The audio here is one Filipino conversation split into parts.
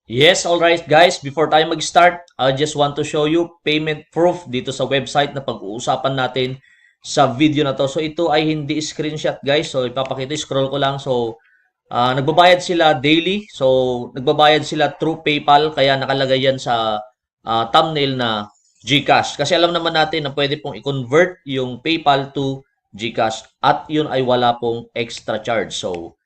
Yes, alright guys, before tayo mag-start, I just want to show you payment proof dito sa website na pag-uusapan natin sa video na to. So ito ay hindi screenshot guys, so ipapakita, scroll ko lang. So nagbabayad sila daily, so nagbabayad sila through PayPal, kaya nakalagay yan sa thumbnail na GCash. Kasi alam naman natin na pwede pong i-convert yung PayPal to GCash at yun ay wala pong extra charge. So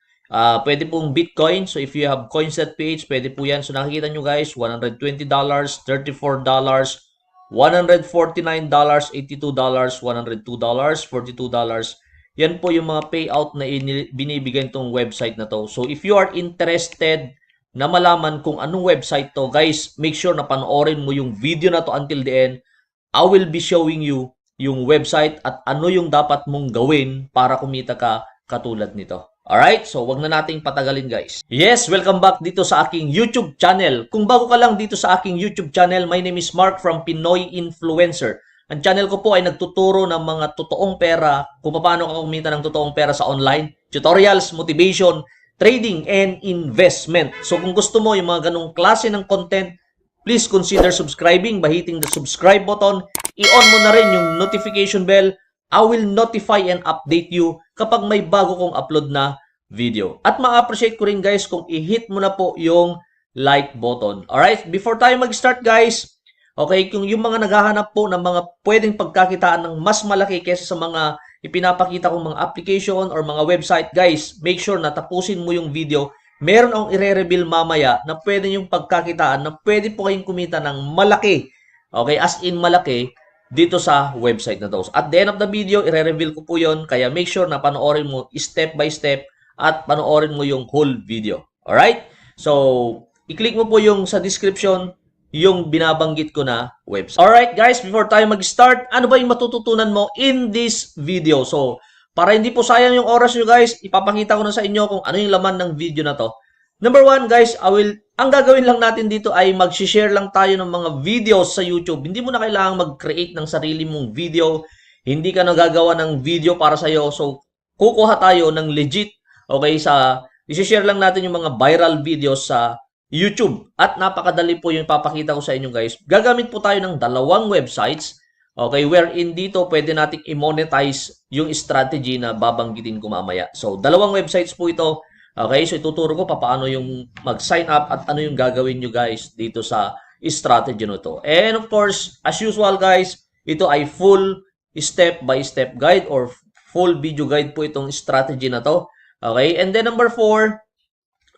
pwede pong Bitcoin. So, if you have coins.ph, pwede po yan. So, nakikita nyo guys, $120, $34, $149, $82, $102, $42. Yan po yung mga payout na binibigyan itong website na to. So, if you are interested na malaman kung anong website to, guys, make sure na panoorin mo yung video na to until the end. I will be showing you yung website at ano yung dapat mong gawin para kumita ka katulad nito. Alright, so wag na nating patagalin guys. Yes, welcome back dito sa aking YouTube channel. Kung bago ka lang dito sa aking YouTube channel, my name is Mark from Pinoy Influencer. Ang channel ko po ay nagtuturo ng mga totoong pera, kung paano ka kumita ng totoong pera sa online, tutorials, motivation, trading, and investment. So kung gusto mo yung mga ganong klase ng content, please consider subscribing by hitting the subscribe button. I-on mo na rin yung notification bell. I will notify and update you kapag may bago kong upload na video. At ma-appreciate ko rin guys kung i-hit mo na po yung like button. Alright, before tayo mag-start guys, okay, kung yung mga naghahanap po ng mga pwedeng pagkakitaan ng mas malaki kaysa sa mga ipinapakita kong mga application or mga website, guys, make sure na tapusin mo yung video. Meron akong i-reveal mamaya na pwede yung pagkakitaan na pwede po kayong kumita ng malaki. Okay, as in malaki dito sa website na to. At the end of the video, i-reveal ko po yon. Kaya make sure na panoorin mo step by step at panoorin mo yung whole video. Alright? So, i-click mo po yung sa description yung binabanggit ko na website. Alright guys, before tayo mag-start, ano ba yung matututunan mo in this video? So, para hindi po sayang yung oras nyo guys, ipapakita ko na sa inyo kung ano yung laman ng video na to. Number one guys, ang gagawin lang natin dito ay mag-share lang tayo ng mga videos sa YouTube. Hindi mo na kailangang mag-create ng sarili mong video. Hindi ka nagagawa ng video para sa'yo. So, kukuha tayo ng legit, okay, i-share lang natin yung mga viral videos sa YouTube. At napakadali po yung papakita ko sa inyo guys. Gagamit po tayo ng dalawang websites, okay, wherein dito pwede nating i-monetize yung strategy na babanggitin ko mamaya. So, dalawang websites po ito. Okay, so ituturo ko paano yung mag-sign up at ano yung gagawin nyo guys dito sa strategy na to. And of course, as usual guys, ito ay full step-by-step guide or full video guide po itong strategy na to. Okay, and then number 4,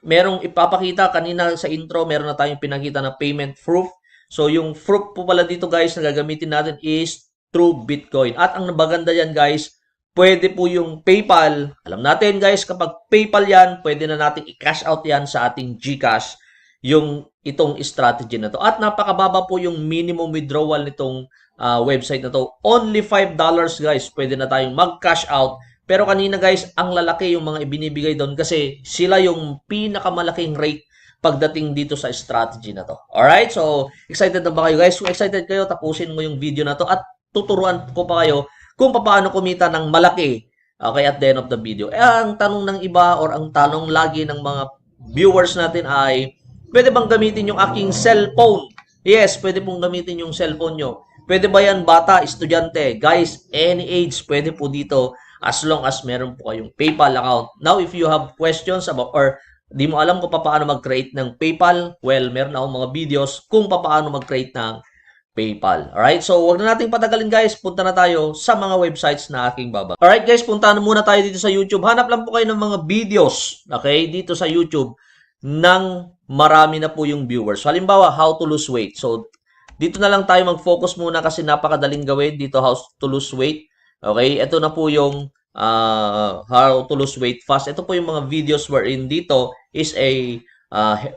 merong ipapakita kanina sa intro, meron na tayong pinakita na payment proof. So yung proof po pala dito guys na gagamitin natin is through Bitcoin. At ang nabaganda yan guys, pwede po yung PayPal. Alam natin guys, kapag PayPal yan, pwede na natin i-cash out yan sa ating GCash itong strategy na to. At napakababa po yung minimum withdrawal nitong website na to. Only $5 guys, pwede na tayong mag-cash out. Pero kanina guys, ang lalaki yung mga ibinibigay doon kasi sila yung pinakamalaking rate pagdating dito sa strategy na to. Alright, so excited na ba kayo guys? Kung excited kayo, tapusin mo yung video na to at tuturuan ko pa kayo kung paano kumita ng malaki, okay, at the end of the video. Ang tanong ng iba or ang tanong lagi ng mga viewers natin ay, pwede bang gamitin yung aking cellphone? Yes, pwede pong gamitin yung cellphone nyo. Pwede ba yan bata, estudyante? Guys, any age, pwede po dito as long as meron po kayong PayPal account. Now, if you have questions about or di mo alam kung paano mag-create ng PayPal, well, meron akong mga videos kung paano mag-create ng PayPal. Alright, so wag na nating patagalin guys. Punta na tayo sa mga websites na aking baba. Alright guys, punta na muna tayo dito sa YouTube. Hanap lang po kayo ng mga videos, okay, dito sa YouTube nang marami na po yung viewers. So, halimbawa, how to lose weight. So, dito na lang tayo mag-focus muna kasi napakadaling gawin dito, how to lose weight. Okay, ito na po yung how to lose weight fast. Ito po yung mga videos wherein dito is a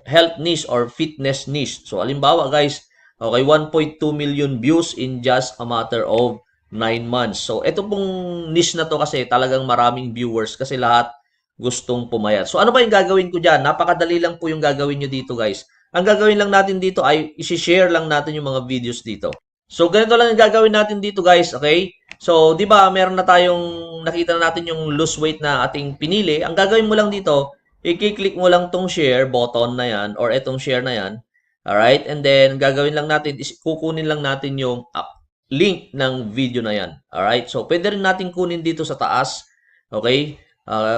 health niche or fitness niche. So, halimbawa guys, okay, 1.2 million views in just a matter of 9 months. So, ito pong niche na to kasi talagang maraming viewers kasi lahat gustong pumayat. So, ano ba yung gagawin ko dyan? Napakadali lang po yung gagawin nyo dito, guys. Ang gagawin lang natin dito ay isi-share lang natin yung mga videos dito. So, ganito lang yung gagawin natin dito, guys. Okay? So, di ba, meron na tayong nakita na natin yung lose weight na ating pinili. Ang gagawin mo lang dito, i-click mo lang tong share button na yan or etong share na yan. Alright? And then, gagawin lang natin is kukunin lang natin yung link ng video na yan. Alright? So, pwede rin natin kunin dito sa taas. Okay?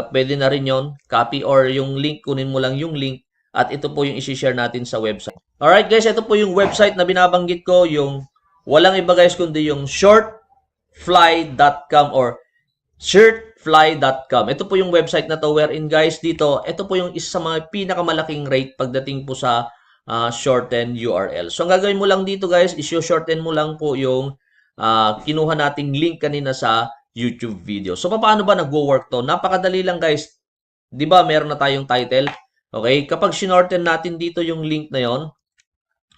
Pwede na rin yon, copy or yung link, kunin mo lang yung link at ito po yung isi-share natin sa website. Alright guys, ito po yung website na binabanggit ko, yung walang iba guys kundi yung shortfly.com or shirtfly.com. Ito po yung website na to wherein guys dito, ito po yung isa sa mga pinakamalaking rate pagdating po sa shorten URL. So ang gagawin mo lang dito guys is shorten mo lang po yung kinuha nating link kanina sa YouTube video. So paano ba nagwo-work to? Napakadali lang guys. 'Di ba meron na tayong title? Okay? Kapag shorten natin dito yung link na 'yon,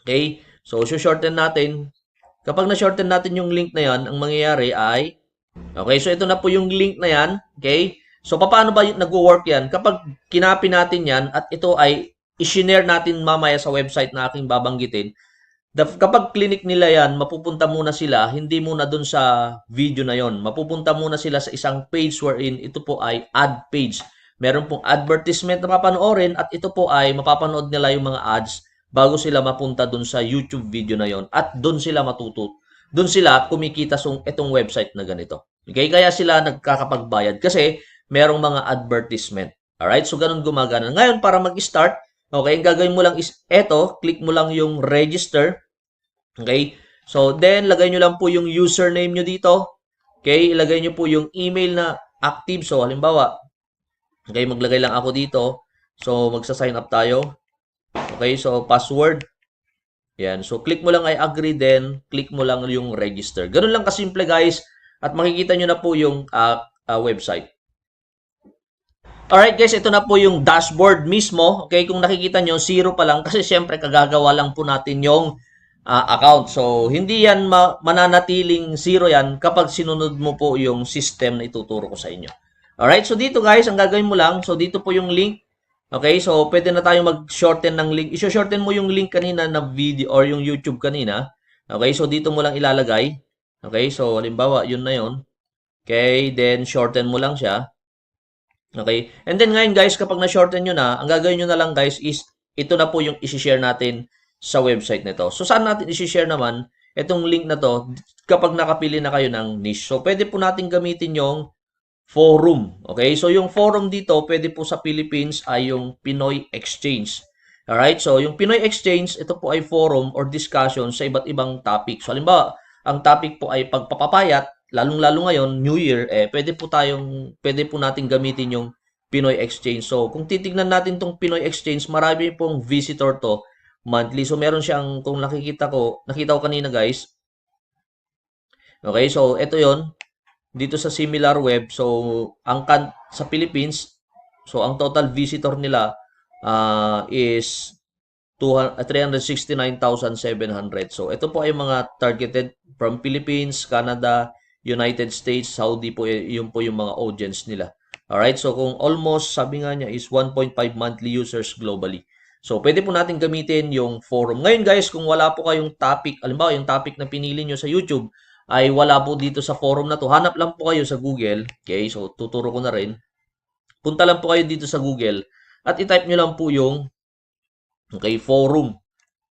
okay? So shorten natin. Kapag na-shorten natin yung link na 'yon, ang mangyayari ay okay, so ito na po yung link na 'yan, okay? So paano ba nagwo-work 'yan? Kapag kinapi natin 'yan at ito ay i-share natin mamaya sa website na aking babanggitin, kapag clinic nila yan, mapupunta muna sila, hindi muna dun sa video na yon. Mapupunta muna sila sa isang page wherein ito po ay ad page. Meron pong advertisement na mapanoorin at ito po ay mapapanood nila yung mga ads bago sila mapunta dun sa YouTube video na yon. At dun sila matutut. Dun sila kumikita sa itong website na ganito. Okay? Kaya sila nagkakapagbayad kasi merong mga advertisement. Alright? So, ganun gumagana. Ngayon, para mag-start, okay, ang gagawin mo lang is eto, click mo lang yung register. Okay? So, then, lagay nyo lang po yung username nyo dito. Okay? Ilagay nyo po yung email na active. So, halimbawa, okay, maglagay lang ako dito. So, magsa-sign up tayo. Okay? So, password. Yan. So, click mo lang I agree, then click mo lang yung register. Ganun lang kasimple, guys. At makikita nyo na po yung website. Alright guys, ito na po yung dashboard mismo. Okay, kung nakikita nyo, 0 pa lang kasi syempre kagagawa lang po natin yung account. So, hindi yan mananatiling 0 yan kapag sinunod mo po yung system na ituturo ko sa inyo. Alright, so dito guys, ang gagawin mo lang, so dito po yung link. Okay, so pwede na tayong mag-shorten ng link. I-shorten mo yung link kanina na video or yung YouTube kanina. Okay, so dito mo lang ilalagay. Okay, so halimbawa, yun na yun. Okay, then shorten mo lang siya. Okay? And then ngayon guys, kapag na-shorten nyo na, ang gagawin nyo na lang guys is, ito na po yung isi-share natin sa website nito. So, saan natin isi-share naman itong link na to kapag nakapili na kayo ng niche? So, pwede po natin gamitin yung forum. Okay? So, yung forum dito, pwede po sa Philippines ay yung Pinoy Exchange. Alright? So, yung Pinoy Exchange, ito po ay forum or discussion sa iba't ibang topic. So, halimbawa, ang topic po ay pagpapapayat, lalong-lalo ngayon, New Year, pwede po natin gamitin yung Pinoy Exchange. So, kung titignan natin tong Pinoy Exchange, marami pong visitor to monthly. So, meron siyang, kung nakita ko kanina guys. Okay, so, ito yon dito sa similar web. So, sa Philippines, so, ang total visitor nila is 369,700. So, ito po ay mga targeted from Philippines, Canada, United States, Saudi po, yun po yung mga audience nila. Alright, so kung almost, sabi nga niya is 1.5 monthly users globally. So, pwede po natin gamitin yung forum. Ngayon guys, kung wala po kayong topic, alimbawa yung topic na pinili nyo sa YouTube, ay wala po dito sa forum na to. Hanap lang po kayo sa Google. Okay, so tuturo ko na rin. Punta lang po kayo dito sa Google at i-type nyo lang po yung forum.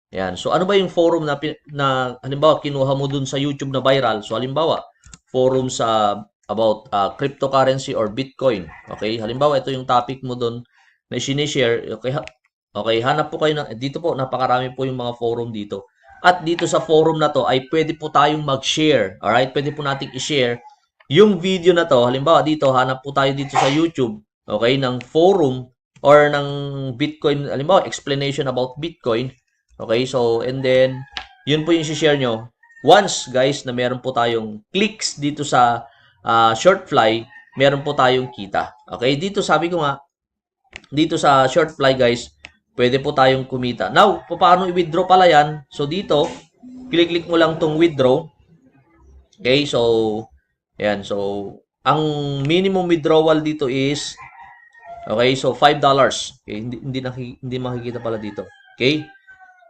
Yan. So, ano ba yung forum na halimbawa, kinuha mo dun sa YouTube na viral? So, halimbawa, forum sa about cryptocurrency or Bitcoin. Okay? Halimbawa, ito yung topic mo dun na sinishare. Okay, hanap po kayo dito po, napakarami po yung mga forum dito. At dito sa forum na to ay pwede po tayong mag-share. Alright? Pwede po nating i-share yung video na to. Halimbawa, dito, hanap po tayo dito sa YouTube. Okay? Ng forum or ng Bitcoin. Halimbawa, explanation about Bitcoin. Okay? So, and then, yun po yung i-share nyo. Once, guys, na meron po tayong clicks dito sa Shortfly, meron po tayong kita. Okay? Dito, sabi ko nga, dito sa Shortfly, guys, pwede po tayong kumita. Now, paano i-withdraw pala yan? So, dito, click mo lang tong withdraw. Okay? So, ayan. So, ang minimum withdrawal dito is, okay, so $5. Okay? Hindi makikita pala dito. Okay?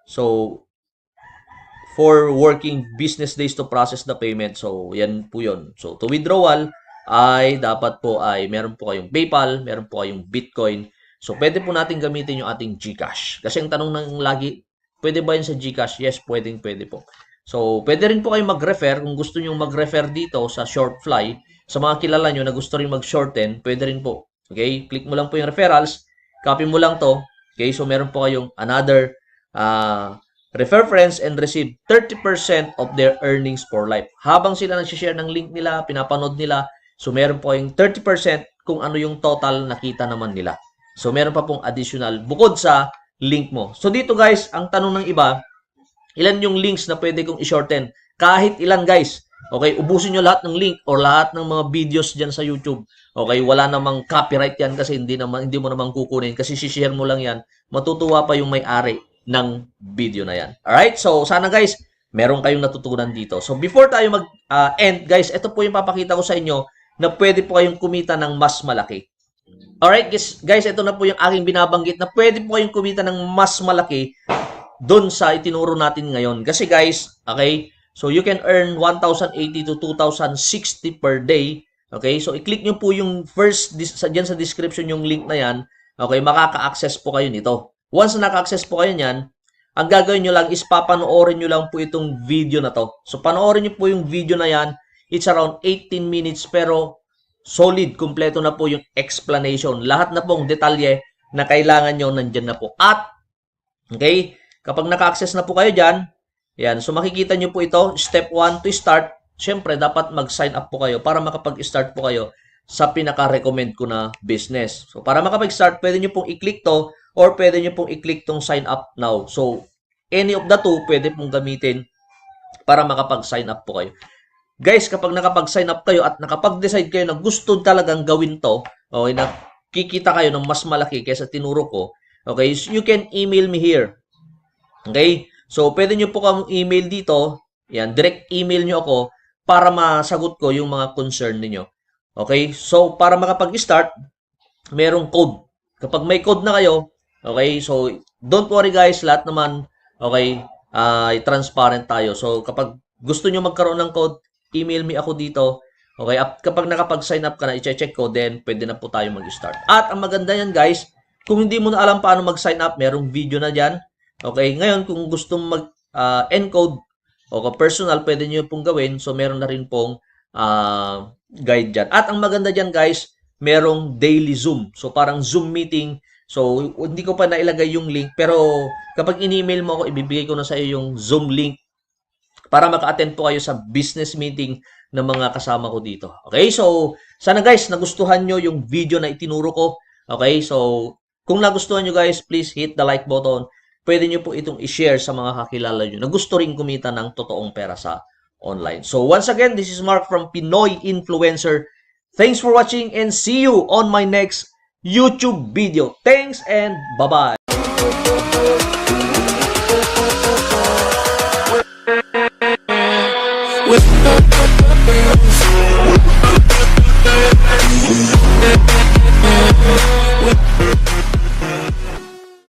So, 4 working business days to process the payment. So, yan po yun. So, to withdrawal ay dapat po ay meron po kayong PayPal, meron po kayong Bitcoin, So, pwede po natin gamitin yung ating GCash. Kasi ang tanong ng lagi, pwede ba yun sa GCash? Yes, pwede po. So, pwede rin po kayo mag-refer kung gusto nyo mag-refer dito sa Shortfly. Sa mga kilala nyo na gusto rin mag-shorten, pwede rin po. Okay? Click mo lang po yung referrals. Copy mo lang to. Okay? So, meron po kayong another refer friends and receive 30% of their earnings for life. Habang sila nagsishare ng link nila, pinapanood nila, so meron po kayong 30% kung ano yung total nakita naman nila. So, meron pa pong additional bukod sa link mo. So, dito guys, ang tanong ng iba, ilan yung links na pwede kong i-shorten? Kahit ilan guys. Okay, ubusin nyo lahat ng link or lahat ng mga videos dyan sa YouTube. Okay, wala namang copyright yan kasi hindi mo naman kukunin kasi share mo lang yan. Matutuwa pa yung may-ari ng video na yan. Alright, so sana guys, meron kayong natutunan dito. So before tayo mag-end guys, ito po yung papakita ko sa inyo na pwede po kayong kumita ng mas malaki. Alright guys, ito na po yung aking binabanggit na pwede po kayong kumita ng mas malaki doon sa itinuro natin ngayon. Kasi guys, okay, so you can earn 1,080 to 2,060 per day. Okay, so i-click nyo po yung first, dyan sa description yung link na yan. Okay, makaka-access po kayo nito. Once na naka-access po kayo niyan, ang gagawin nyo lang is papanoorin nyo lang po itong video na to. So, panoorin nyo po yung video na yan. It's around 18 minutes pero solid, kumpleto na po yung explanation. Lahat na pong detalye na kailangan nyo nandyan na po. At, okay, kapag naka-access na po kayo dyan, yan, so makikita nyo po ito, step 1 to start. Siyempre, dapat mag-sign up po kayo para makapag-start po kayo sa pinaka-recommend ko na business. So, para makapag-start, pwede nyo pong i-click to or pwede nyo pong i-click tong sign up now. So, any of the two, pwede pong gamitin para makapag-sign up po kayo. Guys, kapag nakapag-sign up kayo at nakapag-decide kayo na gusto talagang gawin to, okay, na kikita kayo ng mas malaki kaysa tinuro ko, okay, so you can email me here. Okay? So, pwede nyo po kang email dito, yan, direct email nyo ako para masagot ko yung mga concern niyo. Okay? So, para makapag-start, merong code. Kapag may code na kayo, okay, so don't worry guys, lahat naman, okay, transparent tayo. So, kapag gusto nyo magkaroon ng code, email me ako dito. Okay, at kapag nakapag-sign up ka na, i-check ko, then pwede na po tayo mag-start. At ang maganda yan guys, kung hindi mo na alam paano mag-sign up, merong video na dyan. Okay, ngayon kung gusto mag-encode o personal, pwede nyo pong gawin. So, meron na rin pong guide dyan. At ang maganda dyan guys, merong daily Zoom. So, parang Zoom meeting. So, hindi ko pa nailagay yung link. Pero, kapag in-email mo ako, ibibigay ko na sa iyo yung Zoom link para maka-attend po kayo sa business meeting ng mga kasama ko dito. Okay? So, sana guys, nagustuhan nyo yung video na itinuro ko. Okay? So, kung nagustuhan nyo guys, please hit the like button. Pwede nyo po itong i-share sa mga kakilala nyo na gusto rin kumita ng totoong pera sa online. So, once again, this is Mark from Pinoy Influencer. Thanks for watching and see you on my next YouTube video. Thanks and bye-bye. With